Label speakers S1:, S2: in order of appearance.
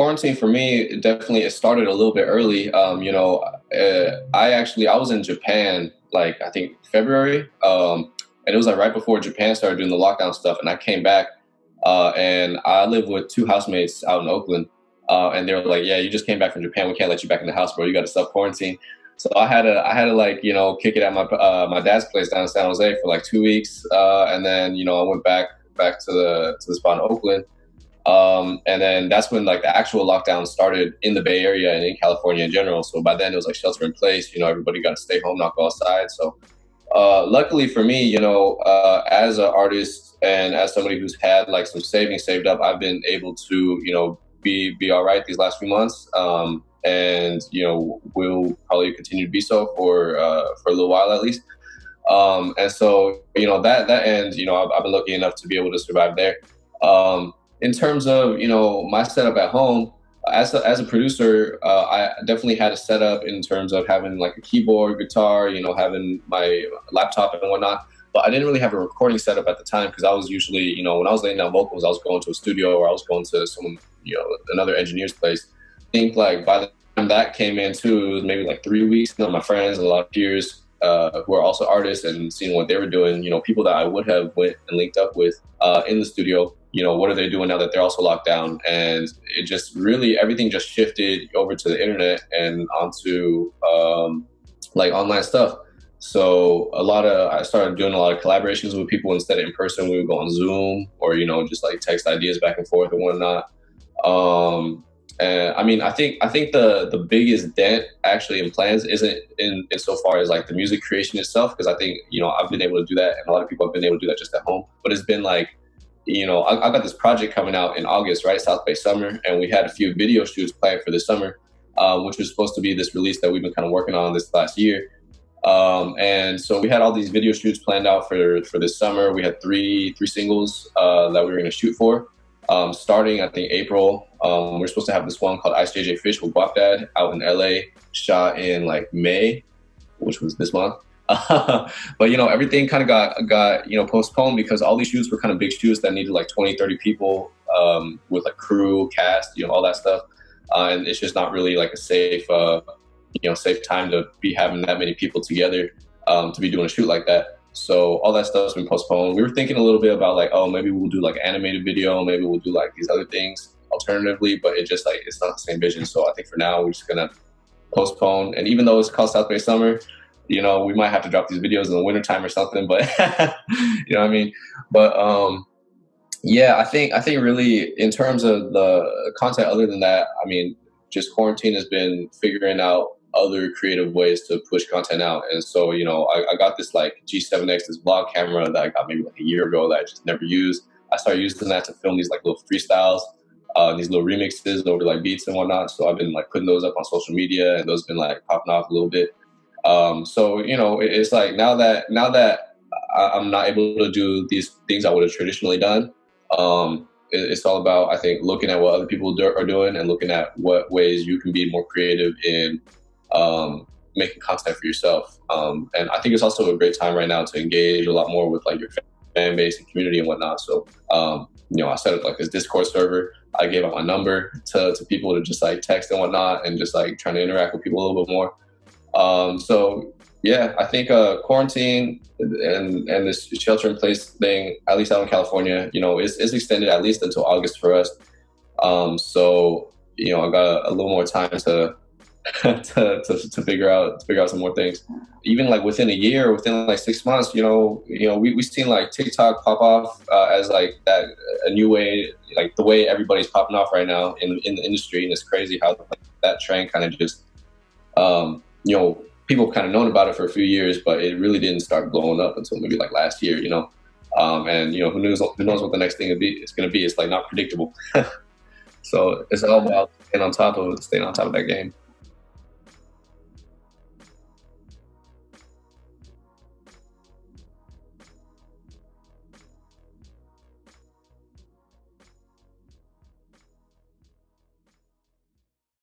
S1: quarantine for me, it started a little bit early. I was in Japan, like I think February, and it was like right before Japan started doing the lockdown stuff, and I came back, and I live with two housemates out in Oakland, and they were like, "Yeah, you just came back from Japan. We can't let you back in the house, bro. You got to self quarantine." So I had to like kick it at my dad's place down in San Jose for like 2 weeks, and then I went back to the spot in Oakland. And then that's when like the actual lockdown started in the Bay Area and in California in general. So by then it was like shelter in place, everybody got to stay home, not go outside. So luckily for me, as an artist and as somebody who's had like some savings saved up, I've been able to, be all right these last few months. And, will probably continue to be so for a little while at least. And so, that end, I've been lucky enough to be able to survive there. In terms of, my setup at home, as a producer, I definitely had a setup in terms of having like a keyboard, guitar, having my laptop and whatnot. But I didn't really have a recording setup at the time because I was usually, when I was laying down vocals, I was going to a studio or I was going to someone, another engineer's place. I think like by the time that came in too, it was maybe like 3 weeks. My friends, a lot of peers who are also artists and seeing what they were doing, people that I would have went and linked up with in the studio. What are they doing now that they're also locked down? And it just really, everything just shifted over to the internet and onto like online stuff. So I started doing a lot of collaborations with people instead of in person. We would go on Zoom or, just like text ideas back and forth and whatnot. And I mean, I think the biggest dent actually in plans isn't in so far as like the music creation itself, because I think, I've been able to do that and a lot of people have been able to do that just at home. But it's been like, I got this project coming out in August, right? South Bay Summer. And we had a few video shoots planned for this summer, which was supposed to be this release that we've been kind of working on this last year. And so we had all these video shoots planned out for this summer. We had three singles that we were going to shoot for. Starting, I think, April. We're supposed to have this one called Ice JJ Fish with Guap Dad out in LA, shot in like May, which was this month. But everything kind of got postponed because all these shoots were kind of big shoots that needed like 20, 30 people with like crew, cast, all that stuff. And it's just not really like a safe time to be having that many people together to be doing a shoot like that. So all that stuff's been postponed. We were thinking a little bit about like, oh, maybe we'll do like animated video, maybe we'll do like these other things alternatively, but it's not the same vision. So I think for now we're just gonna postpone. And even though it's called South Bay Summer, we might have to drop these videos in the wintertime or something, but you know what I mean? But I think really in terms of the content, other than that, I mean, just quarantine has been figuring out other creative ways to push content out. And so, I got this like G7X, this vlog camera that I got maybe like a year ago that I just never used. I started using that to film these like little freestyles, these little remixes over like beats and whatnot. So I've been like putting those up on social media and those been like popping off a little bit. So, it's like now that I'm not able to do these things I would have traditionally done, it's all about, I think, looking at what other people are doing and looking at what ways you can be more creative in making content for yourself. And I think it's also a great time right now to engage a lot more with like your fan base and community and whatnot. So, I set up like this Discord server. I gave out my number to people to just like text and whatnot and just like trying to interact with people a little bit more. So yeah, I think quarantine and this shelter in place thing, at least out in California, is extended at least until August for us. So I got a little more time to to figure out some more things. Even like within a year, within like 6 months, we've seen like TikTok pop off as like that a new way, like the way everybody's popping off right now in the industry, and it's crazy how that trend kind of just people have kind of known about it for a few years, but it really didn't start blowing up until maybe like last year, and who knows what the next thing is going to be. It's like not predictable. So it's all about staying on top of that game.